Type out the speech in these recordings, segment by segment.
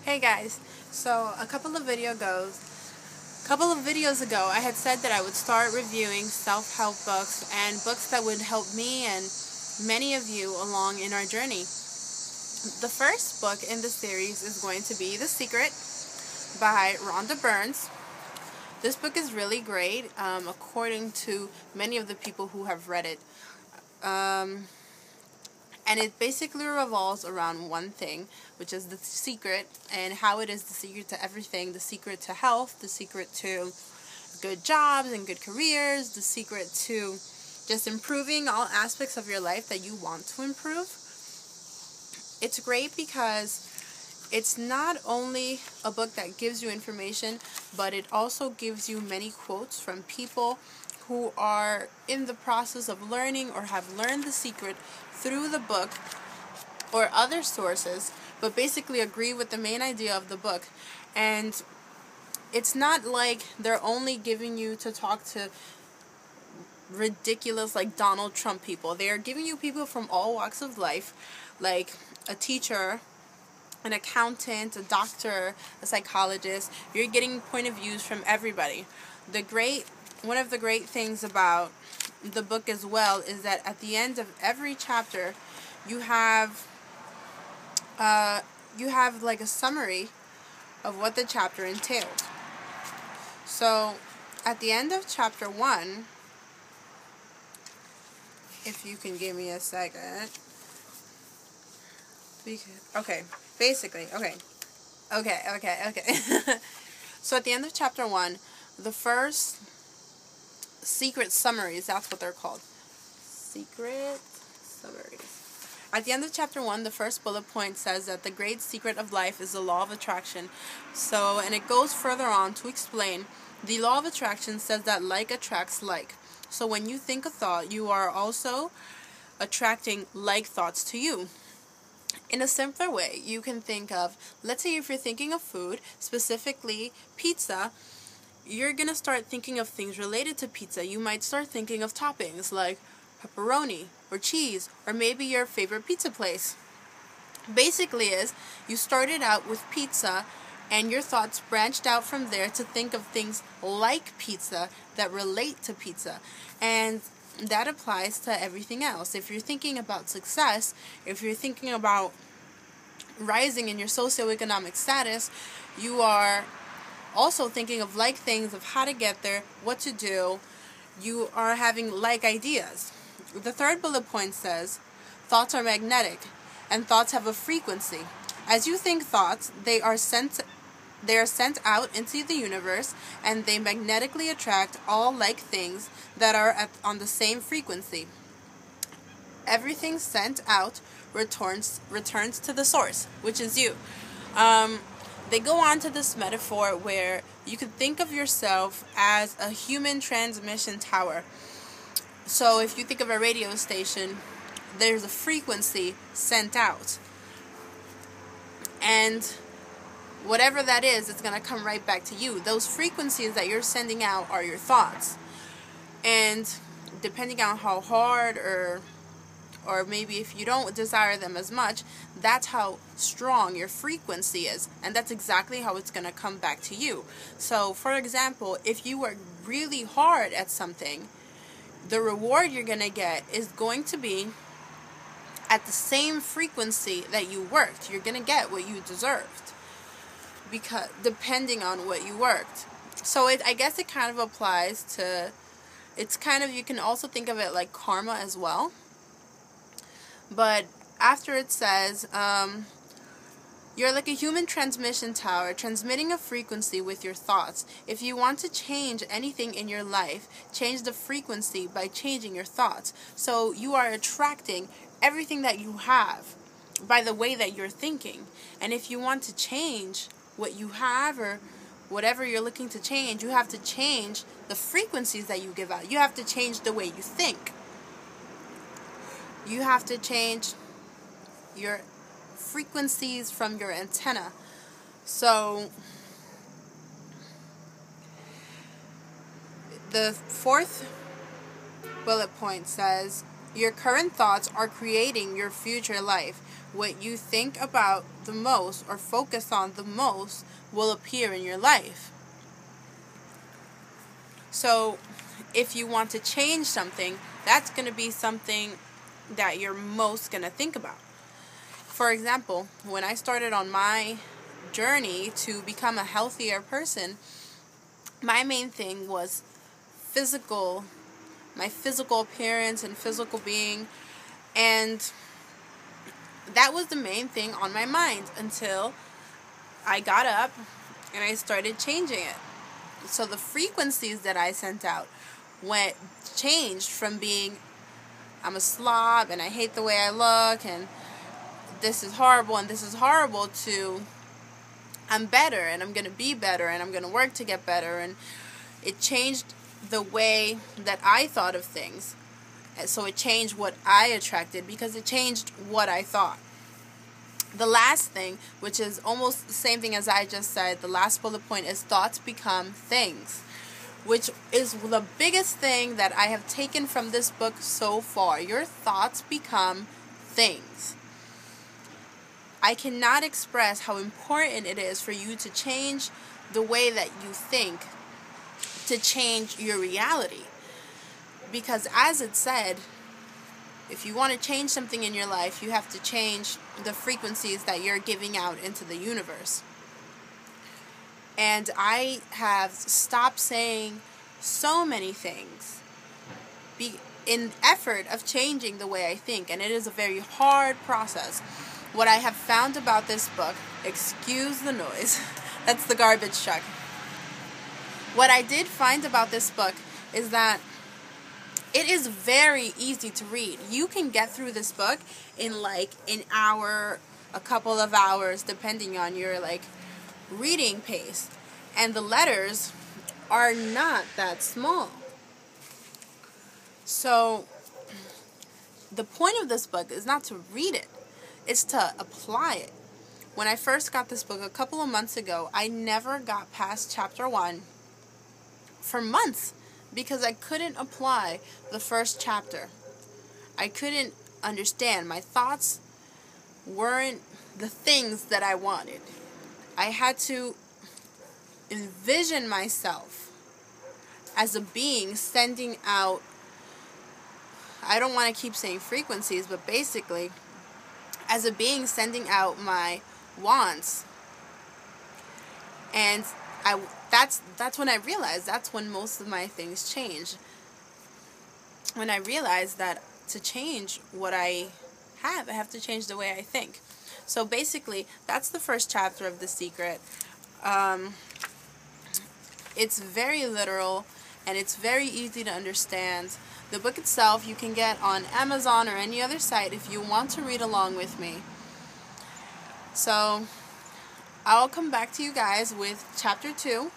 Hey guys, so a couple of videos ago, I had said that I would start reviewing self-help books and books that would help me and many of you along in our journey. The first book in the series is going to be The Secret by Rhonda Burns. This book is really great, according to many of the people who have read it. And it basically revolves around one thing, which is the secret, and how it is the secret to everything, the secret to health, the secret to good jobs and good careers, the secret to just improving all aspects of your life that you want to improve. It's great because it's not only a book that gives you information, but it also gives you many quotes from people who are in the process of learning or have learned the secret through the book or other sources, but basically agree with the main idea of the book. And it's not like they're only giving you to talk to ridiculous like Donald Trump people. They are giving you people from all walks of life, like a teacher, an accountant, a doctor, a psychologist. You're getting point of views from everybody. One of the great things about the book as well is that at the end of every chapter, you have like a summary of what the chapter entailed. So at the end of chapter 1, if you can give me a second. Okay. So at the end of chapter 1, the first secret summaries, that's what they're called. Secret summaries. At the end of chapter 1, the first bullet point says that the great secret of life is the law of attraction. And it goes further on to explain the law of attraction says that like attracts like. So when you think a thought, you are also attracting like thoughts to you. In a simpler way, you can think of, let's say if you're thinking of food, specifically pizza, you're going to start thinking of things related to pizza. You might start thinking of toppings like pepperoni or cheese or maybe your favorite pizza place. Basically you started out with pizza and your thoughts branched out from there to think of things like pizza that relate to pizza. And that applies to everything else. If you're thinking about success, if you're thinking about rising in your socioeconomic status, you are also thinking of like things, of how to get there, what to do. You are having like ideas. The third bullet point says, thoughts are magnetic, and thoughts have a frequency. As you think thoughts, they are sent out into the universe, and they magnetically attract all like things that are on the same frequency. Everything sent out returns to the source, which is you. They go on to this metaphor where you could think of yourself as a human transmission tower. So if you think of a radio station, there's a frequency sent out. And whatever that is, it's going to come right back to you. Those frequencies that you're sending out are your thoughts. And depending on how hard or maybe if you don't desire them as much, that's how strong your frequency is. And that's exactly how it's going to come back to you. So, for example, if you work really hard at something, the reward you're going to get is going to be at the same frequency that you worked. You're going to get what you deserved, because depending on what you worked. So I guess it kind of applies to, you can also think of it like karma as well. But after it says, you're like a human transmission tower, transmitting a frequency with your thoughts. If you want to change anything in your life, change the frequency by changing your thoughts. So you are attracting everything that you have by the way that you're thinking. And if you want to change what you have or whatever you're looking to change, you have to change the frequencies that you give out. You have to change the way you think. You have to change your frequencies from your antenna. So the fourth bullet point says, your current thoughts are creating your future life. what you think about the most or focus on the most will appear in your life. So if you want to change something, that's going to be something that you're most going to think about. For example, when I started on my journey to become a healthier person, my main thing was my physical appearance and physical being, and that was the main thing on my mind until I got up and I started changing it. So the frequencies that I sent out changed from being, I'm a slob and I hate the way I look and this is horrible and this is horrible, to I'm better and I'm going to be better and I'm going to work to get better. And it changed the way that I thought of things. So it changed what I attracted because it changed what I thought. The last thing, which is almost the same thing as I just said, the last bullet point is thoughts become things, which is the biggest thing that I have taken from this book so far. Your thoughts become things. I cannot express how important it is for you to change the way that you think, to change your reality. Because as it said, if you want to change something in your life, you have to change the frequencies that you're giving out into the universe. And I have stopped saying so many things in effort of changing the way I think. And it is a very hard process. What I have found about this book, excuse the noise, that's the garbage truck. What I did find about this book is that it is very easy to read. You can get through this book in like an hour, a couple of hours, depending on your reading pace. And the letters are not that small. So the point of this book is not to read it. It's to apply it. When I first got this book a couple of months ago, I never got past chapter 1 for months because I couldn't apply the first chapter. I couldn't understand. My thoughts weren't the things that I wanted. I had to envision myself as a being sending out, I don't want to keep saying frequencies, but basically as a being sending out my wants. And that's when I realized, that's when most of my things changed. When I realized that to change what I have to change the way I think. So basically, that's the first chapter of The Secret. It's very literal and it's very easy to understand. The book itself you can get on Amazon or any other site if you want to read along with me. So I'll come back to you guys with chapter 2.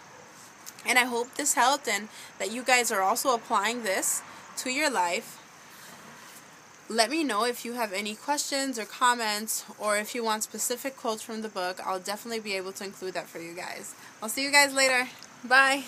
And I hope this helped and that you guys are also applying this to your life. Let me know if you have any questions or comments, or if you want specific quotes from the book. I'll definitely be able to include that for you guys. I'll see you guys later. Bye.